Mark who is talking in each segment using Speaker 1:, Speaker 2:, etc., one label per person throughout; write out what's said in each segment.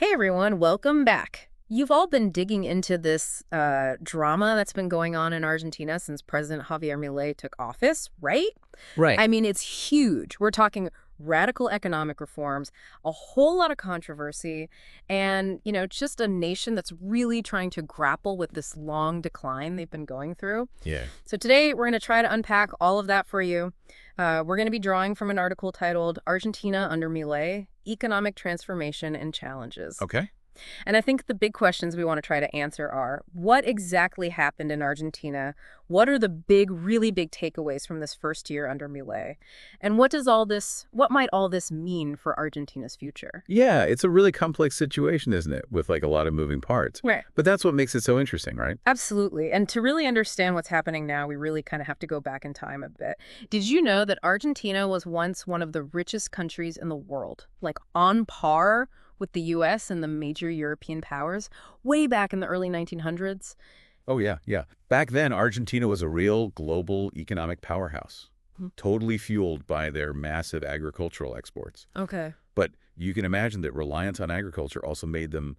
Speaker 1: Hey everyone, welcome back. You've all been digging into this drama that's been going on in Argentina since President Javier Milei took office, right?
Speaker 2: Right.
Speaker 1: I mean, it's huge. We're talking radical economic reforms, a whole lot of controversy, and, just a nation that's really trying to grapple with this long decline they've been going through.
Speaker 2: Yeah.
Speaker 1: So today we're going to try to unpack all of that for you. We're going to be drawing from an article titled Argentina Under Milei, Economic Transformation and Challenges.
Speaker 2: Okay.
Speaker 1: And I think the big questions we want to try to answer are, what exactly happened in Argentina? What are the really big takeaways from this first year under Milei? And what might all this mean for Argentina's future?
Speaker 2: Yeah, it's a really complex situation, isn't it? With like a lot of moving parts.
Speaker 1: Right.
Speaker 2: But that's what makes it so interesting, right?
Speaker 1: Absolutely. And to really understand what's happening now, we really kind of have to go back in time a bit. Did you know that Argentina was once one of the richest countries in the world, like on par with the U.S. and the major European powers, way back in the early 1900s?
Speaker 2: Oh, yeah, yeah. Back then, Argentina was a real global economic powerhouse, totally fueled by their massive agricultural exports.
Speaker 1: Okay.
Speaker 2: But you can imagine that reliance on agriculture also made them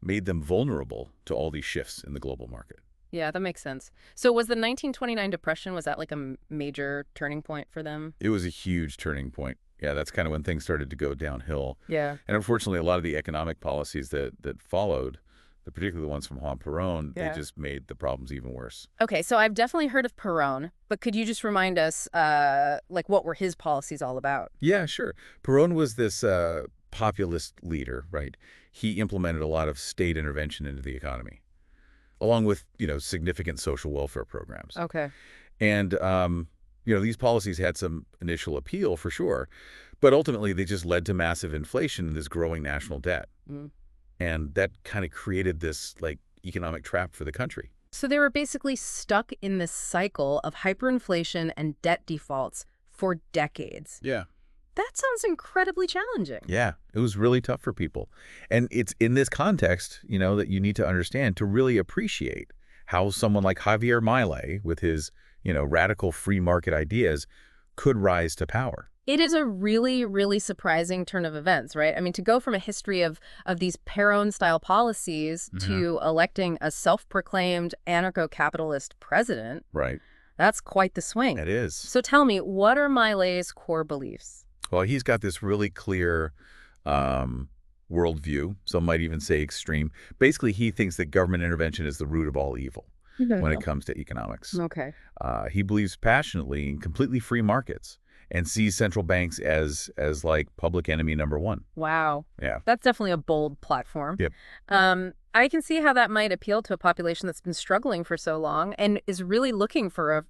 Speaker 2: vulnerable to all these shifts in the global market.
Speaker 1: Yeah, that makes sense. So was the 1929 depression, was that like a major turning point for them?
Speaker 2: It was a huge turning point. Yeah, that's kind of when things started to go downhill.
Speaker 1: Yeah.
Speaker 2: And unfortunately, a lot of the economic policies that followed, particularly the ones from Juan Perón,
Speaker 1: Yeah.
Speaker 2: they just made the problems even worse.
Speaker 1: Okay, so I've definitely heard of Perón, but could you just remind us, what were his policies all about?
Speaker 2: Yeah, sure. Perón was this populist leader, right? He implemented a lot of state intervention into the economy, along with, significant social welfare programs.
Speaker 1: Okay.
Speaker 2: And, these policies had some initial appeal for sure, but ultimately they just led to massive inflation and this growing national debt.
Speaker 1: Mm.
Speaker 2: And that kind of created this economic trap for the country.
Speaker 1: So they were basically stuck in this cycle of hyperinflation and debt defaults for decades.
Speaker 2: Yeah.
Speaker 1: That sounds incredibly challenging.
Speaker 2: Yeah, it was really tough for people. And it's in this context, that you need to understand to really appreciate how someone like Javier Milei, with his, radical free market ideas, could rise to power.
Speaker 1: It is a really, really surprising turn of events, right? I mean, to go from a history of these Perón-style policies to electing a self-proclaimed anarcho-capitalist president,
Speaker 2: Right.
Speaker 1: that's quite the swing.
Speaker 2: It is.
Speaker 1: So tell me, what are Milei's core beliefs?
Speaker 2: Well, he's got this really clear worldview, some might even say extreme. Basically, he thinks that government intervention is the root of all evil when it comes to economics.
Speaker 1: Okay.
Speaker 2: He believes passionately in completely free markets and sees central banks as like public enemy number one.
Speaker 1: Wow.
Speaker 2: Yeah.
Speaker 1: That's definitely a bold platform.
Speaker 2: Yep.
Speaker 1: I can see how that might appeal to a population that's been struggling for so long and is really looking for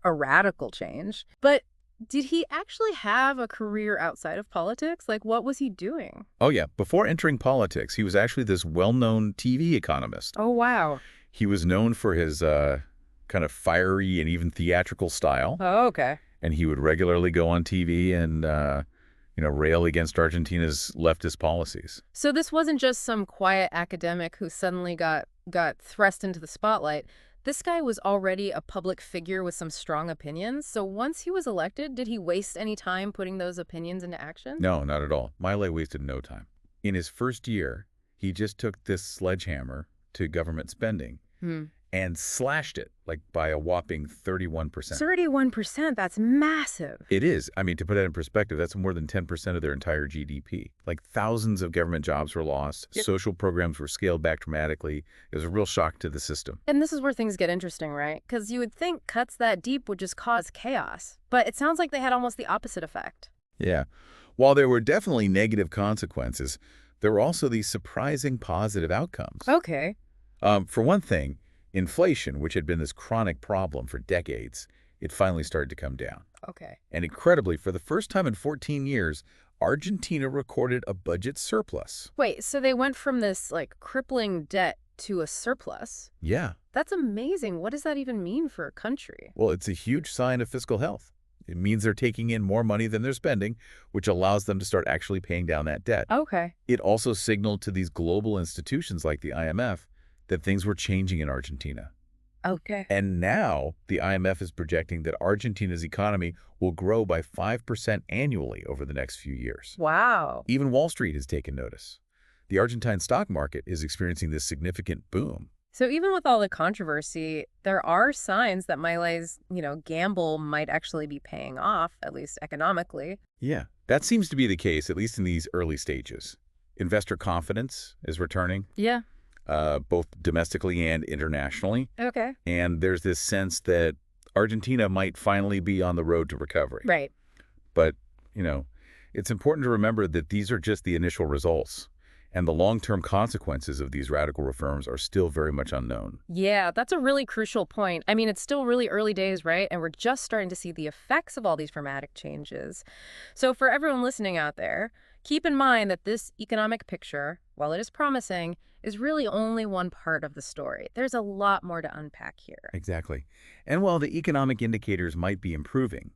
Speaker 1: a radical change. But did he actually have a career outside of politics? Like, what was he doing?
Speaker 2: Oh, yeah. Before entering politics, he was actually this well-known TV economist.
Speaker 1: Oh, wow.
Speaker 2: He was known for his kind of fiery and even theatrical style.
Speaker 1: Oh, okay.
Speaker 2: And he would regularly go on TV and, rail against Argentina's leftist policies.
Speaker 1: So this wasn't just some quiet academic who suddenly got thrust into the spotlight. This guy was already a public figure with some strong opinions. So once he was elected, did he waste any time putting those opinions into action?
Speaker 2: No, not at all. Milei wasted no time. In his first year, he just took this sledgehammer to government spending and slashed it by a whopping 31%.
Speaker 1: 31%, that's massive.
Speaker 2: It is. I mean, to put that in perspective, that's more than 10% of their entire GDP. Thousands of government jobs were lost.
Speaker 1: Yep.
Speaker 2: Social programs were scaled back dramatically. It was a real shock to the system.
Speaker 1: And this is where things get interesting, right? Because you would think cuts that deep would just cause chaos. But it sounds like they had almost the opposite effect.
Speaker 2: Yeah. While there were definitely negative consequences, there were also these surprising positive outcomes.
Speaker 1: Okay.
Speaker 2: For one thing, inflation, which had been this chronic problem for decades, it finally started to come down.
Speaker 1: Okay.
Speaker 2: And incredibly, for the first time in 14 years, Argentina recorded a budget surplus.
Speaker 1: Wait, so they went from this, crippling debt to a surplus?
Speaker 2: Yeah.
Speaker 1: That's amazing. What does that even mean for a country?
Speaker 2: Well, it's a huge sign of fiscal health. It means they're taking in more money than they're spending, which allows them to start actually paying down that debt.
Speaker 1: Okay.
Speaker 2: It also signaled to these global institutions like the IMF that things were changing in Argentina.
Speaker 1: Okay.
Speaker 2: And now the IMF is projecting that Argentina's economy will grow by 5% annually over the next few years.
Speaker 1: Wow.
Speaker 2: Even Wall Street has taken notice. the Argentine stock market is experiencing this significant boom.
Speaker 1: So even with all the controversy, there are signs that Milei's, gamble might actually be paying off, at least economically.
Speaker 2: Yeah, that seems to be the case, at least in these early stages. Investor confidence is returning,
Speaker 1: Yeah.
Speaker 2: both domestically and internationally.
Speaker 1: Okay.
Speaker 2: And there's this sense that Argentina might finally be on the road to recovery.
Speaker 1: Right.
Speaker 2: But, you know, it's important to remember that these are just the initial results, and the long-term consequences of these radical reforms are still very much unknown.
Speaker 1: Yeah, that's a really crucial point. I mean, it's still really early days, right? And we're just starting to see the effects of all these dramatic changes. So for everyone listening out there, keep in mind that this economic picture, while it is promising, is really only one part of the story. There's a lot more to unpack here.
Speaker 2: Exactly. And while the economic indicators might be improving,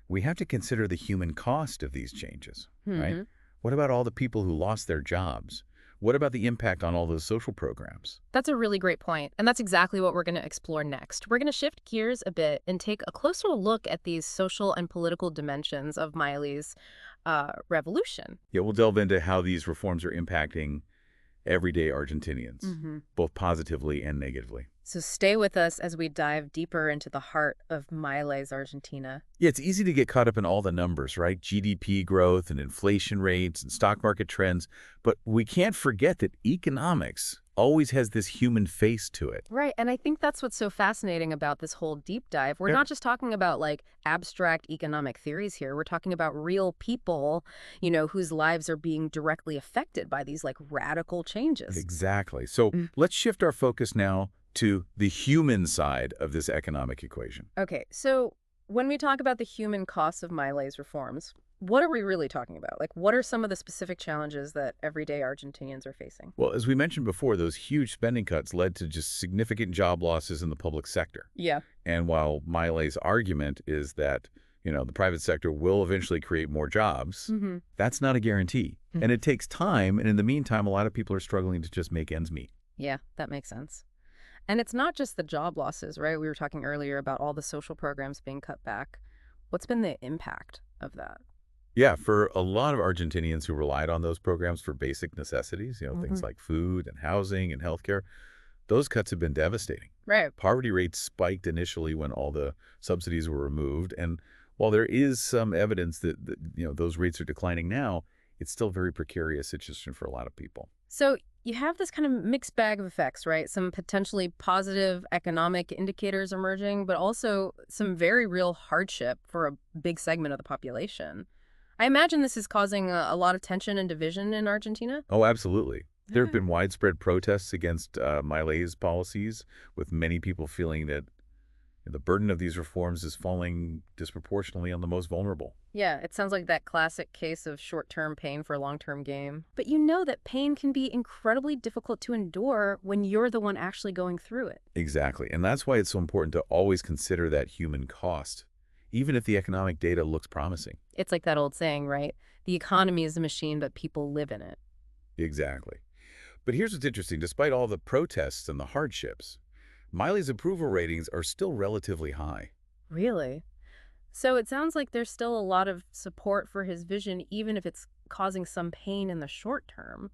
Speaker 2: we have to consider the human cost of these changes, right? What about all the people who lost their jobs? What about the impact on all those social programs?
Speaker 1: That's a really great point, and that's exactly what we're going to explore next. We're going to shift gears a bit and take a closer look at these social and political dimensions of Milei's revolution.
Speaker 2: Yeah, we'll delve into how these reforms are impacting everyday Argentinians, both positively and negatively.
Speaker 1: So stay with us as we dive deeper into the heart of Milei's Argentina.
Speaker 2: Yeah, it's easy to get caught up in all the numbers, right? GDP growth and inflation rates and stock market trends. But we can't forget that economics always has this human face to it.
Speaker 1: Right, and I think that's what's so fascinating about this whole deep dive. We're
Speaker 2: Yeah.
Speaker 1: not just talking about like abstract economic theories here. We're talking about real people, whose lives are being directly affected by these like radical changes.
Speaker 2: Exactly. So
Speaker 1: Mm.
Speaker 2: let's shift our focus now to the human side of this economic equation.
Speaker 1: Okay, so when we talk about the human costs of Milei's reforms, what are we really talking about? Like, what are some of the specific challenges that everyday Argentinians are facing?
Speaker 2: Well, as we mentioned before, those huge spending cuts led to just significant job losses in the public sector.
Speaker 1: Yeah.
Speaker 2: And while Milei's argument is that, the private sector will eventually create more jobs, that's not a guarantee. And it takes time. And in the meantime, a lot of people are struggling to just make ends meet.
Speaker 1: Yeah, that makes sense. And it's not just the job losses, right? We were talking earlier about all the social programs being cut back. What's been the impact of that?
Speaker 2: Yeah, for a lot of Argentinians who relied on those programs for basic necessities, things like food and housing and healthcare, those cuts have been devastating.
Speaker 1: Right.
Speaker 2: Poverty rates spiked initially when all the subsidies were removed. And while there is some evidence that those rates are declining now, it's still a very precarious situation for a lot of people.
Speaker 1: So you have this kind of mixed bag of effects, right? Some potentially positive economic indicators emerging, but also some very real hardship for a big segment of the population. I imagine this is causing a lot of tension and division in Argentina.
Speaker 2: Oh, absolutely. There have
Speaker 1: Yeah.
Speaker 2: been widespread protests against Milei's policies, with many people feeling that the burden of these reforms is falling disproportionately on the most vulnerable.
Speaker 1: Yeah, it sounds like that classic case of short-term pain for long-term gain. But you know that pain can be incredibly difficult to endure when you're the one actually going through it.
Speaker 2: Exactly. And that's why it's so important to always consider that human cost, even if the economic data looks promising.
Speaker 1: It's like that old saying, right? The economy is a machine, but people live in it.
Speaker 2: Exactly. But here's what's interesting. Despite all the protests and the hardships, Milei's approval ratings are still relatively high.
Speaker 1: Really? So it sounds like there's still a lot of support for his vision, even if it's causing some pain in the short term.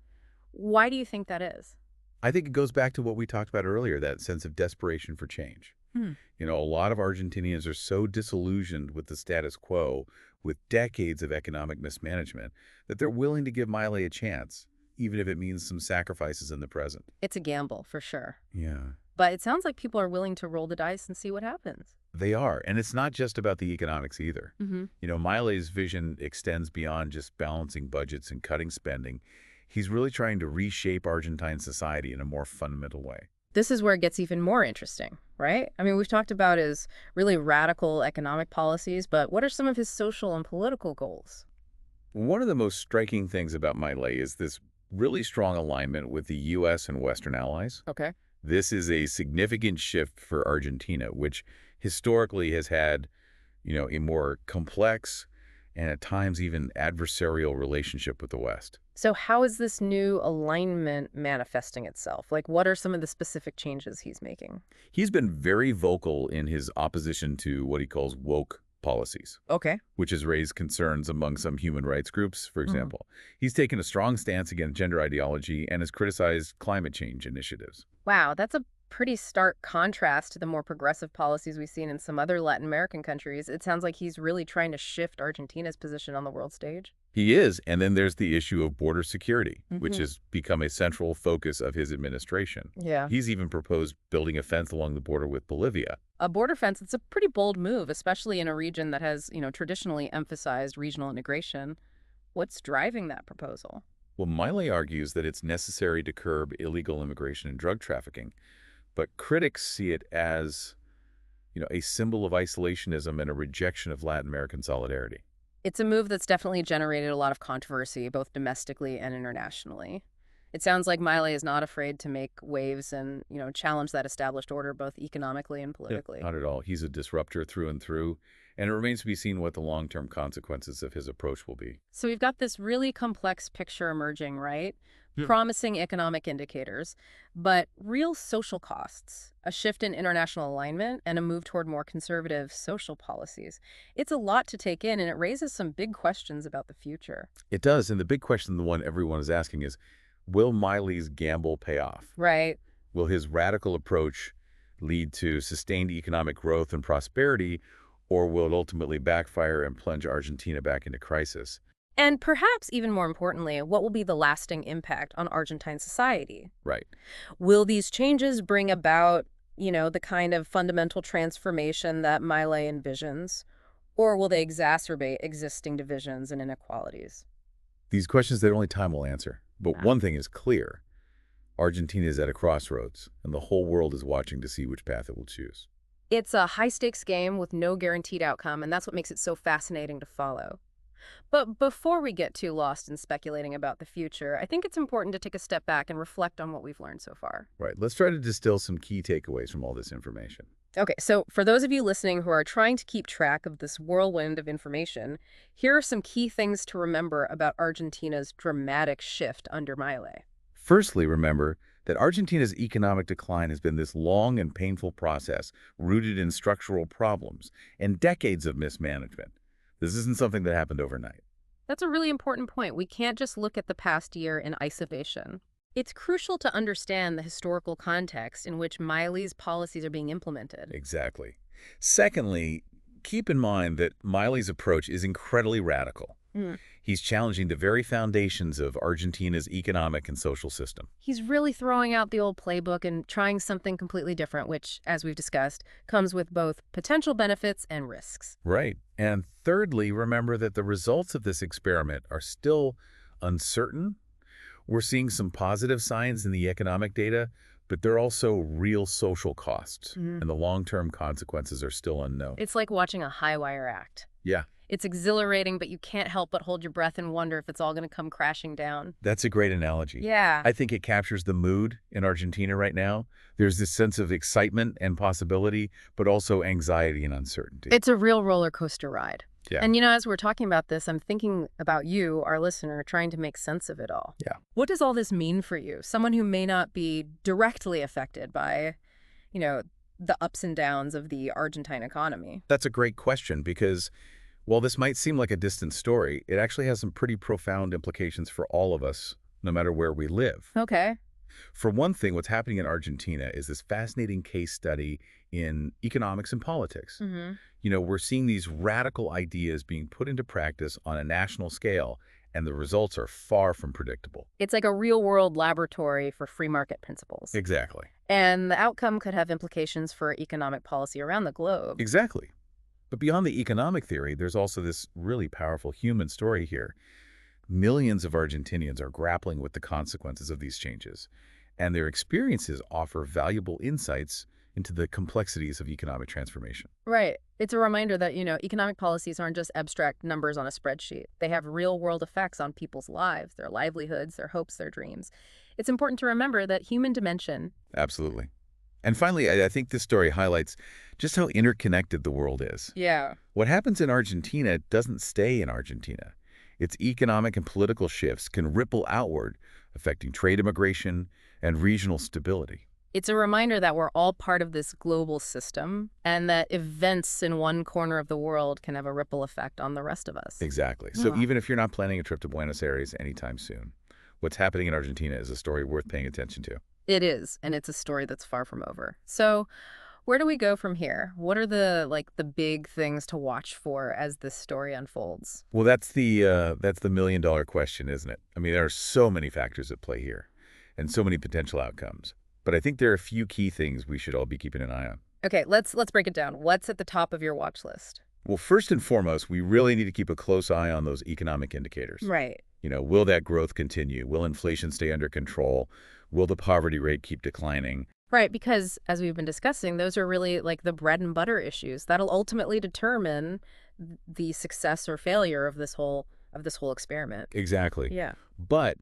Speaker 1: Why do you think that is?
Speaker 2: I think it goes back to what we talked about earlier, that sense of desperation for change.
Speaker 1: Hmm.
Speaker 2: A lot of Argentinians are so disillusioned with the status quo, with decades of economic mismanagement, that they're willing to give Milei a chance, even if it means some sacrifices in the present.
Speaker 1: It's a gamble, for sure.
Speaker 2: Yeah,
Speaker 1: But it sounds like people are willing to roll the dice and see what happens.
Speaker 2: they are. And it's not just about the economics either.
Speaker 1: Mm-hmm.
Speaker 2: Milei's vision extends beyond just balancing budgets and cutting spending. He's really trying to reshape Argentine society in a more fundamental way.
Speaker 1: This is where it gets even more interesting, right? I mean, we've talked about his really radical economic policies, but what are some of his social and political goals?
Speaker 2: One of the most striking things about Milei is this really strong alignment with the U.S. and Western allies.
Speaker 1: Okay.
Speaker 2: This is a significant shift for Argentina, which historically has had, a more complex and at times even adversarial relationship with the West.
Speaker 1: So how is this new alignment manifesting itself? Like, what are some of the specific changes he's making?
Speaker 2: He's been very vocal in his opposition to what he calls woke policies,
Speaker 1: Okay.
Speaker 2: which has raised concerns among some human rights groups, for example. He's taken a strong stance against gender ideology and has criticized climate change initiatives.
Speaker 1: Wow, that's a pretty stark contrast to the more progressive policies we've seen in some other Latin American countries. It sounds like he's really trying to shift Argentina's position on the world stage.
Speaker 2: He is, and then there's the issue of border security, which
Speaker 1: Hmm.
Speaker 2: has become a central focus of his administration.
Speaker 1: Yeah.
Speaker 2: He's even proposed building a fence along the border with Bolivia.
Speaker 1: A border fence, it's a pretty bold move, especially in a region that has, traditionally emphasized regional integration. What's driving that proposal?
Speaker 2: Well, Milei argues that it's necessary to curb illegal immigration and drug trafficking, but critics see it as, a symbol of isolationism and a rejection of Latin American solidarity.
Speaker 1: It's a move that's definitely generated a lot of controversy, both domestically and internationally. It sounds like Milei is not afraid to make waves and, challenge that established order both economically and
Speaker 2: Yeah,
Speaker 1: politically.
Speaker 2: not at all. He's a disruptor through and through, and it remains to be seen what the long-term consequences of his approach will be.
Speaker 1: So we've got this really complex picture emerging, right?
Speaker 2: Yeah.
Speaker 1: Promising economic indicators, but real social costs, a shift in international alignment, and a move toward more conservative social policies. It's a lot to take in, and it raises some big questions about the future.
Speaker 2: It does, and the big question, the one everyone is asking is, will Miley's gamble pay off?
Speaker 1: Right.
Speaker 2: Will his radical approach lead to sustained economic growth and prosperity, or will it ultimately backfire and plunge Argentina back into crisis?
Speaker 1: And perhaps even more importantly, what will be the lasting impact on Argentine society?
Speaker 2: Right.
Speaker 1: Will these changes bring about, the kind of fundamental transformation that Milei envisions? Or will they exacerbate existing divisions and inequalities?
Speaker 2: These questions that only time will answer. But
Speaker 1: Yeah.
Speaker 2: one thing is clear. Argentina is at a crossroads, and the whole world is watching to see which path it will choose.
Speaker 1: It's a high-stakes game with no guaranteed outcome, and that's what makes it so fascinating to follow. But before we get too lost in speculating about the future, I think it's important to take a step back and reflect on what we've learned so far.
Speaker 2: Right. Let's try to distill some key takeaways from all this information.
Speaker 1: Okay, so for those of you listening who are trying to keep track of this whirlwind of information, here are some key things to remember about Argentina's dramatic shift under Milei.
Speaker 2: Firstly, remember that Argentina's economic decline has been this long and painful process rooted in structural problems and decades of mismanagement. This isn't something that happened overnight.
Speaker 1: That's a really important point. We can't just look at the past year in isolation. It's crucial to understand the historical context in which Miley's policies are being implemented.
Speaker 2: Exactly. Secondly, keep in mind that Miley's approach is incredibly radical.
Speaker 1: Mm.
Speaker 2: He's challenging the very foundations of Argentina's economic and social system.
Speaker 1: He's really throwing out the old playbook and trying something completely different, which, as we've discussed, comes with both potential benefits and risks.
Speaker 2: Right. And thirdly, remember that the results of this experiment are still uncertain. We're seeing some positive signs in the economic data, but there are also real social costs,
Speaker 1: Mhm.
Speaker 2: and the long-term consequences are still unknown.
Speaker 1: It's like watching a high wire act.
Speaker 2: Yeah,
Speaker 1: It's exhilarating, but you can't help but hold your breath and wonder if it's all going to come crashing down.
Speaker 2: that's a great analogy.
Speaker 1: Yeah.
Speaker 2: I think it captures the mood in Argentina right now. There's this sense of excitement and possibility, but also anxiety and uncertainty.
Speaker 1: It's a real roller coaster ride.
Speaker 2: Yeah.
Speaker 1: And, as we're talking about this, I'm thinking about you, our listener, trying to make sense of it all.
Speaker 2: Yeah.
Speaker 1: What does all this mean for you? Someone who may not be directly affected by, the ups and downs of the Argentine economy.
Speaker 2: That's a great question because while this might seem like a distant story, it actually has some pretty profound implications for all of us, no matter where we live.
Speaker 1: Okay.
Speaker 2: For one thing, what's happening in Argentina is this fascinating case study in economics and politics.
Speaker 1: Mm-hmm.
Speaker 2: We're seeing these radical ideas being put into practice on a national scale, and the results are far from predictable.
Speaker 1: It's like a real-world laboratory for free market principles.
Speaker 2: Exactly.
Speaker 1: And the outcome could have implications for economic policy around the globe.
Speaker 2: Exactly. But beyond the economic theory, there's also this really powerful human story here. Millions of Argentinians are grappling with the consequences of these changes, and their experiences offer valuable insights into the complexities of economic transformation.
Speaker 1: Right. It's a reminder that, economic policies aren't just abstract numbers on a spreadsheet. They have real-world effects on people's lives, their livelihoods, their hopes, their dreams. It's important to remember that human dimension.
Speaker 2: Absolutely. And finally, I think this story highlights just how interconnected the world is.
Speaker 1: Yeah.
Speaker 2: What happens in Argentina doesn't stay in Argentina. Its economic and political shifts can ripple outward, affecting trade immigration and regional stability.
Speaker 1: It's a reminder that we're all part of this global system and that events in one corner of the world can have a ripple effect on the rest of us.
Speaker 2: Exactly. So
Speaker 1: Yeah.
Speaker 2: even if you're not planning a trip to Buenos Aires anytime soon, what's happening in Argentina is a story worth paying attention to.
Speaker 1: It is, and it's a story that's far from over. So, where do we go from here? What are the big things to watch for as this story unfolds?
Speaker 2: Well, that's the million-dollar question, isn't it? I mean, there are so many factors at play here and so many potential outcomes. But I think there are a few key things we should all be keeping an eye on.
Speaker 1: Okay, let's break it down. What's at the top of your watch list?
Speaker 2: Well, first and foremost, we really need to keep a close eye on those economic indicators.
Speaker 1: Right.
Speaker 2: Will that growth continue? Will inflation stay under control? Will the poverty rate keep declining?
Speaker 1: Right, because as we've been discussing, those are really like the bread and butter issues that'll ultimately determine the success or failure of this whole experiment.
Speaker 2: Exactly.
Speaker 1: Yeah.
Speaker 2: But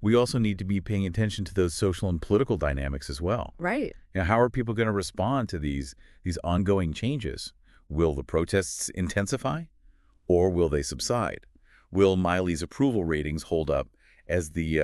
Speaker 2: we also need to be paying attention to those social and political dynamics as well.
Speaker 1: Right.
Speaker 2: How are people going to respond to these ongoing changes? Will the protests intensify or will they subside? Will Miley's approval ratings hold up as the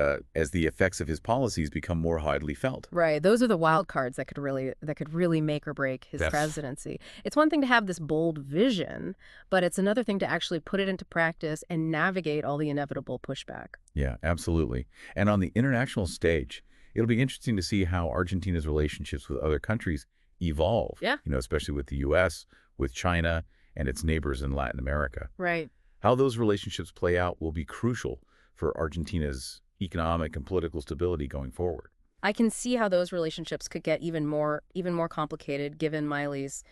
Speaker 2: effects of his policies become more widely felt?
Speaker 1: Right. Those are the wild cards that could really make or break his
Speaker 2: That's
Speaker 1: presidency. It's one thing to have this bold vision, but it's another thing to actually put it into practice and navigate all the inevitable pushback.
Speaker 2: Yeah, absolutely. And on the international stage, it'll be interesting to see how Argentina's relationships with other countries evolve.
Speaker 1: Yeah.
Speaker 2: Especially with the U.S., with China, and its neighbors in Latin America.
Speaker 1: Right.
Speaker 2: How those relationships play out will be crucial for Argentina's economic and political stability going forward.
Speaker 1: I can see how those relationships could get even more complicated given Miley's,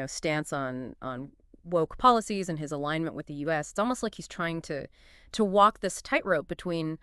Speaker 1: stance on woke policies and his alignment with the US. It's almost like he's trying to walk this tightrope between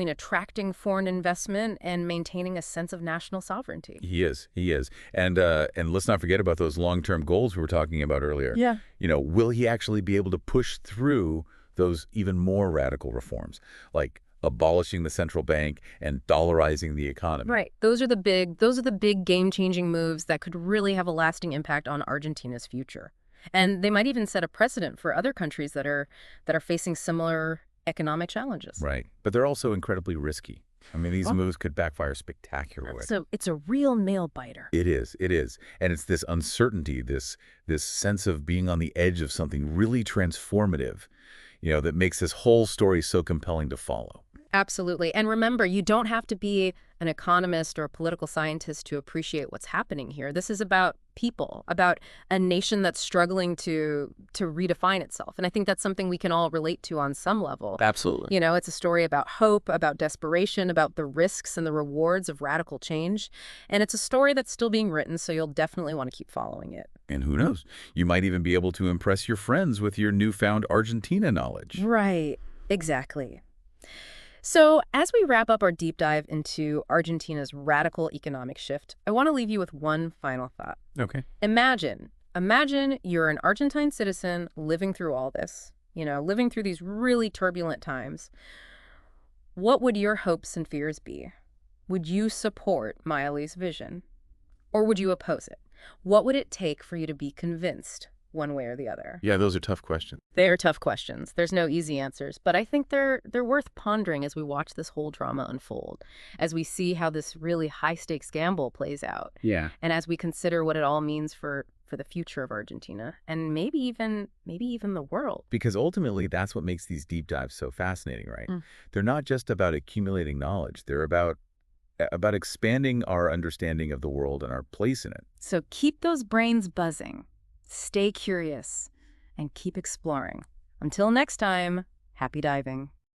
Speaker 1: attracting foreign investment and maintaining a sense of national sovereignty.
Speaker 2: He is. He is. And let's not forget about those long-term goals we were talking about earlier.
Speaker 1: Yeah.
Speaker 2: Will he actually be able to push through those even more radical reforms, like abolishing the central bank and dollarizing the economy?
Speaker 1: Right. Those are the big game-changing moves that could really have a lasting impact on Argentina's future. And they might even set a precedent for other countries that are facing similar economic challenges.
Speaker 2: Right. But they're also incredibly risky. I mean, these
Speaker 1: Well,
Speaker 2: moves could backfire spectacularly.
Speaker 1: so it's a real nail biter.
Speaker 2: It is. It is. And it's this uncertainty, this sense of being on the edge of something really transformative, that makes this whole story so compelling to follow.
Speaker 1: Absolutely. And remember, you don't have to be an economist or a political scientist to appreciate what's happening here. This is about people, about a nation that's struggling to redefine itself. And I think that's something we can all relate to on some level.
Speaker 3: Absolutely.
Speaker 1: It's a story about hope, about desperation, about the risks and the rewards of radical change. And it's a story that's still being written, so you'll definitely want to keep following it.
Speaker 2: And who knows? You might even be able to impress your friends with your newfound Argentina knowledge.
Speaker 1: Right. Exactly. So, as we wrap up our deep dive into Argentina's radical economic shift, I want to leave you with one final thought.
Speaker 2: Okay.
Speaker 1: Imagine you're an Argentine citizen living through all this, living through these really turbulent times. What would your hopes and fears be? Would you support Miley's vision? Or would you oppose it? What would it take for you to be convinced one way or the other?
Speaker 2: Yeah, those are tough questions.
Speaker 1: They are tough questions. There's no easy answers, but I think they're worth pondering as we watch this whole drama unfold, as we see how this really high-stakes gamble plays out,
Speaker 2: Yeah.
Speaker 1: and as we consider what it all means for the future of Argentina and maybe even the world.
Speaker 2: Because ultimately, that's what makes these deep dives so fascinating, right?
Speaker 1: Mm.
Speaker 2: They're not just about accumulating knowledge. They're about expanding our understanding of the world and our place in it.
Speaker 1: So keep those brains buzzing, stay curious, and keep exploring. Until next time, happy diving.